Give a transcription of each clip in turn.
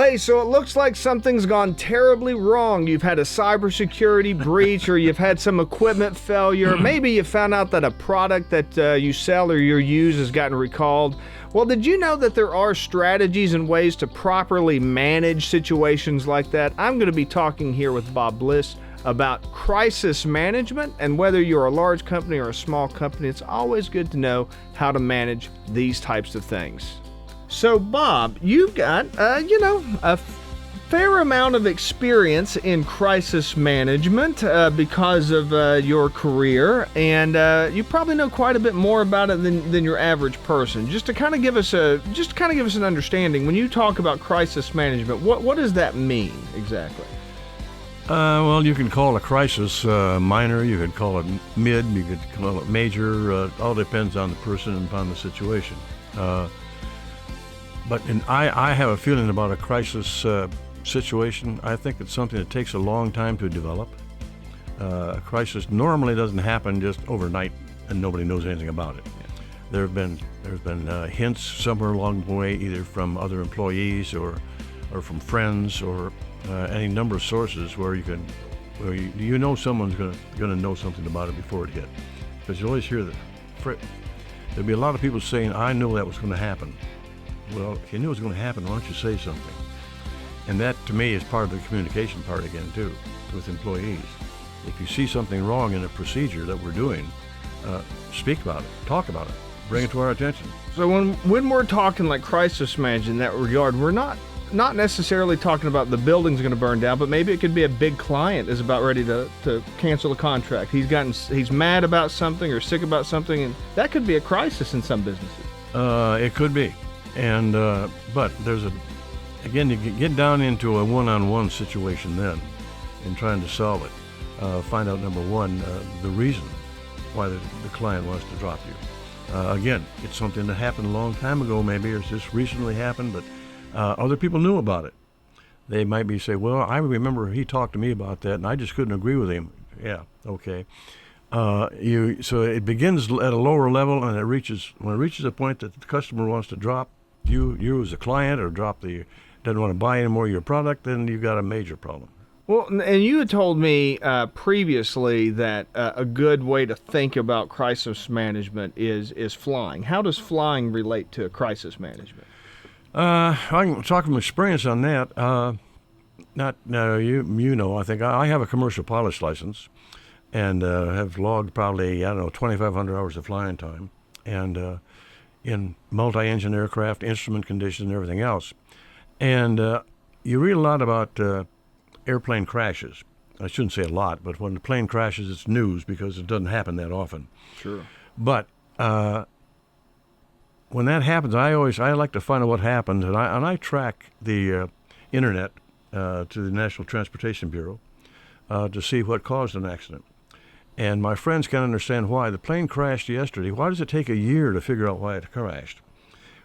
hey, so it looks like something's gone terribly wrong. You've had a cybersecurity breach, or you've had some equipment failure. Maybe you found out that a product that you sell or you use has gotten recalled. Well, did you know that there are strategies and ways to properly manage situations like that? I'm going to be talking here with Bob Bliss about crisis management, and whether you're a large company or a small company, it's always good to know how to manage these types of things. So, Bob, you've got, a fair amount of experience in crisis management because of your career, and you probably know quite a bit more about it than your average person. Just to kind of give us an understanding, when you talk about crisis management, what does that mean exactly? Well, you can call a crisis minor, you could call it mid, you could call it major. All depends on the person and upon the situation. But I have a feeling about a crisis situation. I think it's something that takes a long time to develop. A crisis normally doesn't happen just overnight, and nobody knows anything about it. There's been hints somewhere along the way, either from other employees or from friends or any number of sources where you know someone's going to know something about it before it hit. Because you always hear there'll be a lot of people saying, "I knew that was going to happen." Well, if you knew it was going to happen, why don't you say something? And that, to me, is part of the communication part again, too, with employees. If you see something wrong in a procedure that we're doing, speak about it, talk about it, bring it to our attention. So when we're talking like crisis management in that regard, we're not necessarily talking about the building's going to burn down, but maybe it could be a big client is about ready to cancel a contract. He's mad about something or sick about something, and that could be a crisis in some businesses. It could be. And but again, you get down into a one-on-one situation then in trying to solve it. Find out, number one, the reason why the client wants to drop you. Again, it's something that happened a long time ago maybe, or it's just recently happened, but other people knew about it. They might be say, "Well, I remember he talked to me about that and I just couldn't agree with him." Yeah, okay. So it begins at a lower level, and when it reaches a point that the customer wants to drop you as a client, or doesn't want to buy any more of your product, then you've got a major problem. Well, and you had told me previously that a good way to think about crisis management is flying. How does flying relate to crisis management? I can talk from experience on that. I think I have a commercial pilot's license, and have logged probably 2,500 hours of flying time, and in multi-engine aircraft, instrument conditions, and everything else. And you read a lot about airplane crashes. I shouldn't say a lot, but when the plane crashes, it's news because it doesn't happen that often. Sure. But when that happens, I like to find out what happened, and I track the internet to the National Transportation Bureau to see what caused an accident. And my friends can't understand why. The plane crashed yesterday. Why does it take a year to figure out why it crashed?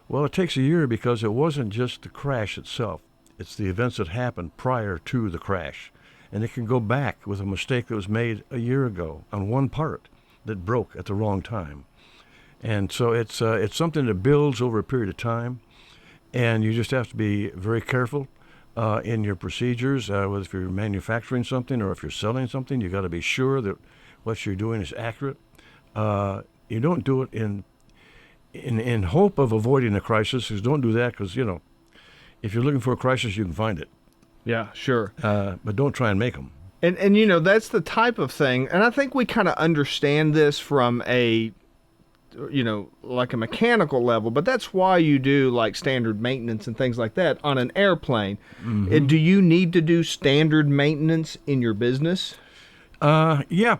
Well, it takes a year because it wasn't just the crash itself. It's the events that happened prior to the crash. And it can go back with a mistake that was made a year ago on one part that broke at the wrong time. And so it's something that builds over a period of time, and you just have to be very careful in your procedures. Whether if you're manufacturing something or if you're selling something, you got to be sure that what you're doing is accurate. You don't do it in hope of avoiding a crisis. Because don't do that, because if you're looking for a crisis, you can find it. Yeah, sure. But don't try and make them. And that's the type of thing, and I think we kind of understand this from a like a mechanical level, but that's why you do like standard maintenance and things like that on an airplane. Mm-hmm. Do you need to do standard maintenance in your business? Yeah,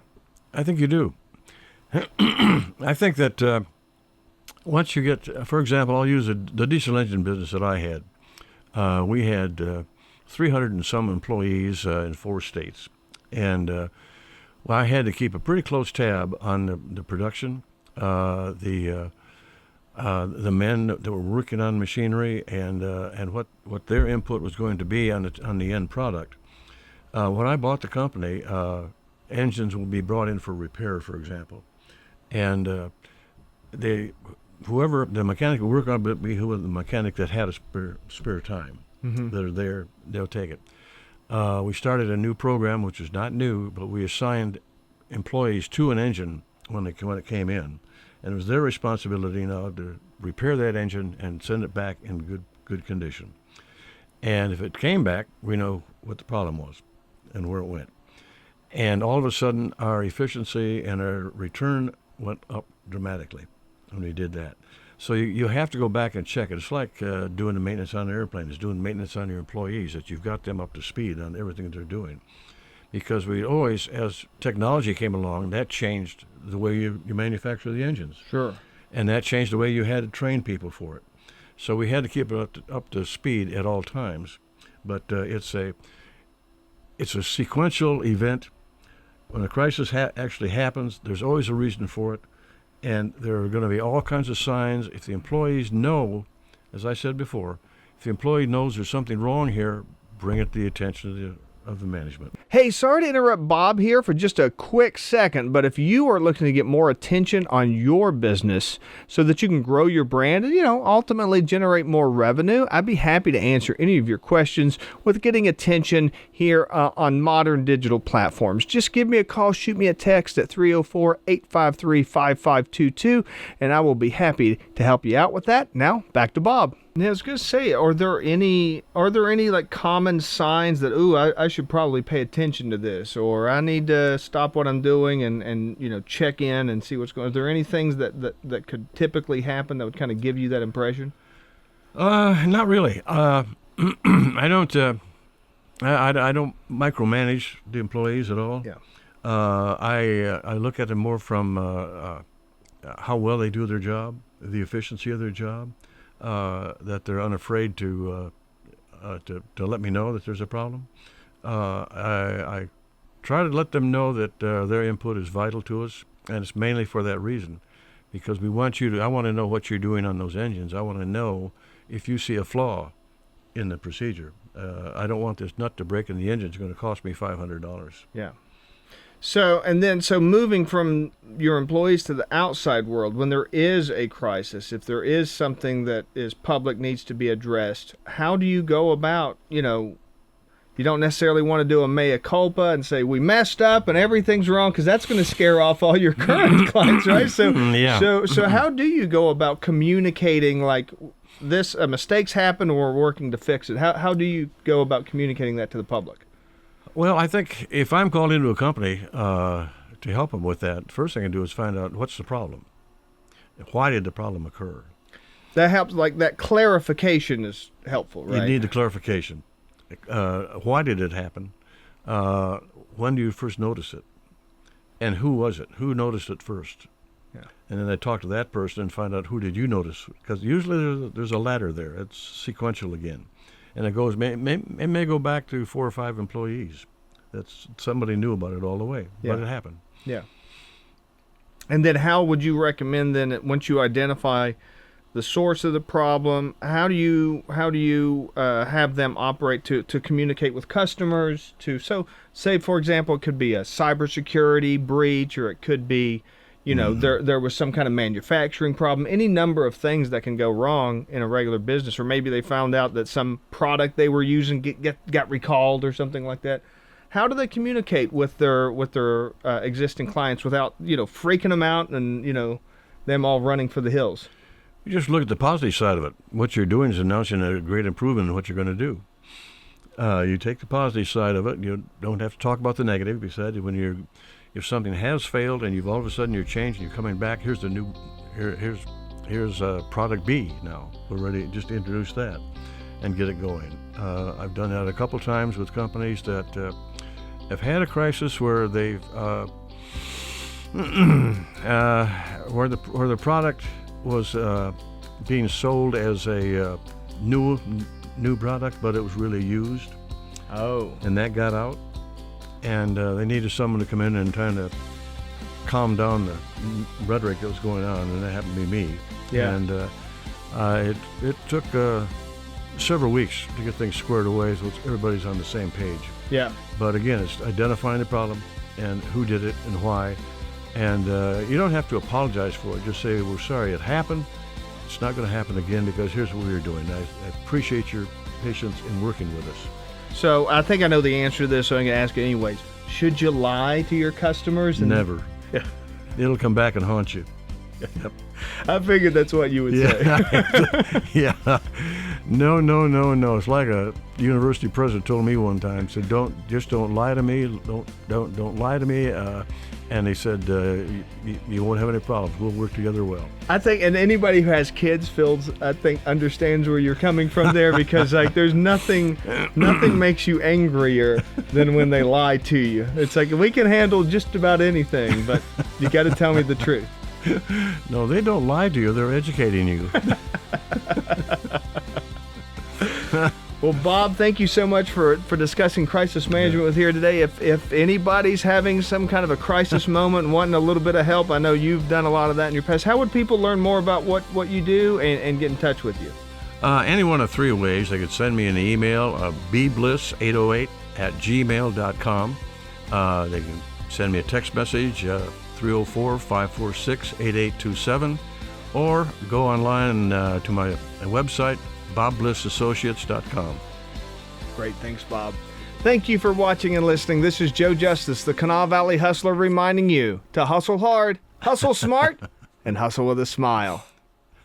I think you do. I think that once you get, for example, I'll use the diesel engine business that I had. We had 300 and some employees in 4 states, and I had to keep a pretty close tab on the production. The men that were working on machinery and what their input was going to be on the end product. When I bought the company, engines will be brought in for repair, for example, and whoever the mechanic would work on would be the mechanic that had a spare time. that are there, they'll take it. We started a new program, which is not new, but we assigned employees to an engine when it came in, and it was their responsibility now to repair that engine and send it back in good condition. And if it came back, we know what the problem was and where it went. And all of a sudden, our efficiency and our return went up dramatically when we did that. So you have to go back and check it. It's like doing the maintenance on an airplane. It's doing maintenance on your employees, that you've got them up to speed on everything they're doing. Because we always, as technology came along, that changed the way you manufacture the engines. Sure. And that changed the way you had to train people for it. So we had to keep it up to speed at all times. But it's a sequential event. When a crisis actually happens, there's always a reason for it. And there are going to be all kinds of signs. If the employees know, as I said before, if the employee knows there's something wrong here, bring it to the attention of the management. Hey, sorry to interrupt Bob here for just a quick second, but if you are looking to get more attention on your business so that you can grow your brand and, ultimately generate more revenue, I'd be happy to answer any of your questions with getting attention here on modern digital platforms. Just give me a call, shoot me a text at 304-853-5522, and I will be happy to help you out with that. Now, back to Bob. Yeah, I was going to say, are there any like common signs that, I should probably pay attention to this, or I need to stop what I'm doing and check in and see what's going on? Are there any things that could typically happen that would kind of give you that impression? Not really. I don't micromanage the employees at all. Yeah. I look at them more from how well they do their job, the efficiency of their job. That they're unafraid to let me know that there's a problem. I try to let them know that their input is vital to us, and it's mainly for that reason, because I want to know what you're doing on those engines. I want to know if you see a flaw in the procedure. I don't want this nut to break in the engine. It's going to cost me $500. Yeah. So moving from your employees to the outside world, when there is a crisis, if there is something that is public needs to be addressed, how do you go about, you don't necessarily want to do a mea culpa and say we messed up and everything's wrong, because that's going to scare off all your current clients, right? So, yeah. So how do you go about communicating like this, a mistake's happened and we're working to fix it? How do you go about communicating that to the public? Well, I think if I'm called into a company to help them with that, first thing I do is find out what's the problem. Why did the problem occur? That helps, like that clarification is helpful, right? You need the clarification. Why did it happen? When do you first notice it? And who was it? Who noticed it first? Yeah. And then I talk to that person and find out who did you notice, because usually there's a ladder there. It's sequential again. And it may go back to 4 or 5 employees. That's somebody knew about it all the way, but it happened. Yeah. And then how would you recommend then, once you identify the source of the problem, how do you have them operate to communicate with customers? So say, for example, it could be a cybersecurity breach, or it could be, there was some kind of manufacturing problem, any number of things that can go wrong in a regular business, or maybe they found out that some product they were using got recalled or something like that. How do they communicate with their existing clients without, freaking them out and, them all running for the hills? You just look at the positive side of it. What you're doing is announcing a great improvement in what you're going to do. You take the positive side of it. You don't have to talk about the negative. Besides, if something has failed and you've all of a sudden you're changing, you're coming back, here's product B now. We're ready to just introduce that and get it going. I've done that a couple times with companies that have had a crisis where they've where the product was being sold as a new product, but it was really used. Oh. And that got out. And they needed someone to come in and kind of calm down the rhetoric that was going on, and that happened to be me. Yeah. And it took several weeks to get things squared away so everybody's on the same page. Yeah. But again, it's identifying the problem and who did it and why. And you don't have to apologize for it. Just say, we're sorry it happened. It's not going to happen again because here's what we were doing. I appreciate your patience in working with us. So I think I know the answer to this, so I'm going to ask it anyways. Should you lie to your customers? Never. It'll come back and haunt you. Yep. I figured that's what you would say. Yeah. No. It's like a university president told me one time. Said, "Don't lie to me. Don't lie to me." And he said, "You won't have any problems. We'll work together well." I think, and anybody who has kids understands where you're coming from there, because like there's nothing makes you angrier than when they lie to you. It's like, we can handle just about anything, but you got to tell me the truth. No, they don't lie to you. They're educating you. Well, Bob, thank you so much for discussing crisis management with here today. If anybody's having some kind of a crisis moment and wanting a little bit of help, I know you've done a lot of that in your past. How would people learn more about what you do and get in touch with you? Any one of three ways. They could send me an email, bbliss808@gmail.com. They can send me a text message, 304-546-8827, or go online to my website, BobBlissAssociates.com. Great. Thanks, Bob. Thank you for watching and listening. This is Joe Justice, the Kanawha Valley Hustler, reminding you to hustle hard, hustle smart, and hustle with a smile.